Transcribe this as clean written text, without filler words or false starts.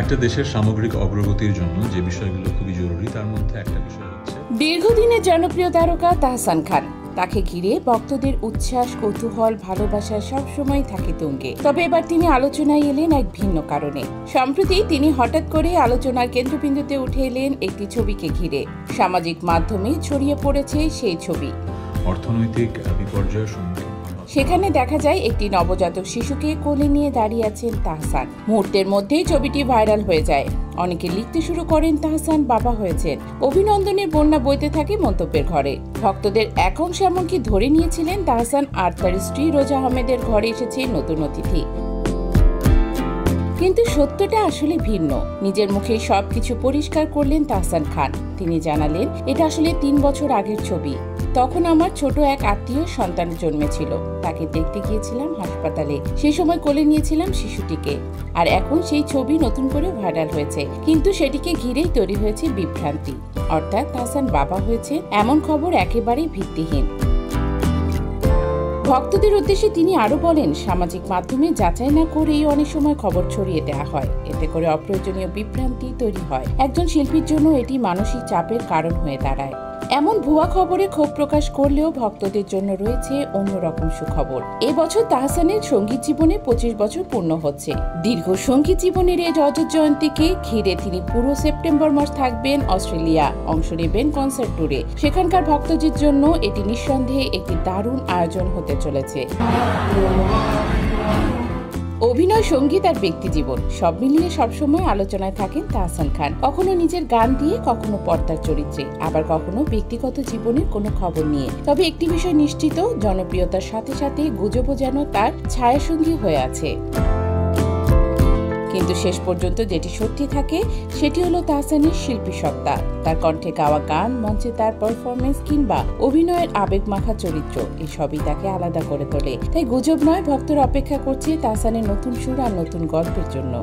একটা দেশের সামগ্রিক অগ্রগতির জন্য যে বিষয়গুলো খুবই জরুরি তার মধ্যে একটা বিষয় হচ্ছে দীর্ঘদিনের জনপ্রিয় তারকা তাহসান খান। তাকে ঘিরে ভক্তদের উচ্ছ্বাস, কৌতূহল, ভালোবাসা সবসময় থাকে তুঙ্গে। তবে এবার তিনি আলোচনায় এলেন এক ভিন্ন কারণে। সম্প্রতি তিনি হঠাৎ করে আলোচনার কেন্দ্রবিন্দুতে উঠে এলেন একটি ছবিকে ঘিরে। সামাজিক মাধ্যমে ছড়িয়ে পড়েছে সেই ছবি। অর্থনৈতিক বিপর্যয়ের সম্মুখীন সেখানে দেখা যায় একটি নবজাতক শিশুকে কোলে নিয়ে দাঁড়িয়ে আছেন তাহসান। মুহূর্তের মধ্যেই ছবিটি ভাইরাল হয়ে যায়। অনেকে লিখতে শুরু করেন তাহসান বাবা হয়েছেন। অভিনন্দনের বন্যা বইতে থাকে মন্তব্যের ঘরে। ভক্তদের এক অংশ এমনকি ধরে নিয়েছিলেন তাহসান আর তার স্ত্রী রোজা আহমেদের ঘরে এসেছে নতুন অতিথি। কিন্তু সত্যটা আসলে ভিন্ন। নিজের মুখে সবকিছু পরিষ্কার করলেন তাহসান খান। তিনি জানালেন, এটা আসলে 3 বছর আগের ছবি। তখন আমার ছোট এক আত্মীয় সন্তান জন্মেছিল। তাকে দেখতে গিয়েছিলাম হাসপাতালে। সেই সময় কোলে নিয়েছিলাম শিশুটিকে। আর এখন সেই ছবি নতুন করে ভাইরাল হয়েছে, কিন্তু সেটিকে ঘিরেই তৈরি হয়েছে বিভ্রান্তি। অর্থাৎ তাহসান বাবা হয়েছে এমন খবর একেবারেই ভিত্তিহীন। ভক্তদের উদ্দেশ্যে তিনি আরো বলেন, সামাজিক মাধ্যমে যাচাই না করেই অনেক সময় খবর ছড়িয়ে দেওয়া হয়। এতে করে অপ্রয়োজনীয় বিভ্রান্তি তৈরি হয়। একজন শিল্পীর জন্য এটি মানসিক চাপের কারণ হয়ে দাঁড়ায়। এমন ভুয়া খবরে ক্ষোভ প্রকাশ করলেও ভক্তদের জন্য রয়েছে অন্যরকম সুখবর। এবছর তাহসানের সঙ্গীত জীবনে 25 বছর পূর্ণ হচ্ছে। দীর্ঘ সঙ্গীত জীবনের এই রজত জয়ন্তীকে ঘিরে তিনি পুরো সেপ্টেম্বর মাস থাকবেন অস্ট্রেলিয়া, অংশ নেবেন কনসার্ট ট্যুরে। সেখানকার ভক্তদের জন্য এটি নিঃসন্দেহে একটি দারুণ আয়োজন হতে চলেছে। অভিনয়, সঙ্গীত আর ব্যক্তি জীবন সব মিলিয়ে সবসময় আলোচনায় থাকেন তাহসান খান। কখনো নিজের গান দিয়ে, কখনো পর্দার চরিত্রে, আবার কখনো ব্যক্তিগত জীবনের কোনো খবর নিয়ে। তবে একটি বিষয় নিশ্চিত, জনপ্রিয়তার সাথে সাথে গুজবও যেন তার ছায়াসঙ্গী হয়ে আছে। কিন্তু শেষ পর্যন্ত যেটি সত্যি থাকে সেটি হলো তাহসানের শিল্পী সত্তা। তার কণ্ঠে গাওয়া গান, মঞ্চে তার পারফরমেন্স কিংবা অভিনয়ের আবেগমাখা চরিত্র, এই সবই তাকে আলাদা করে তোলে। তাই গুজব নয়, ভক্তরা অপেক্ষা করছে তাহসানের নতুন সুর আর নতুন গল্পের জন্য।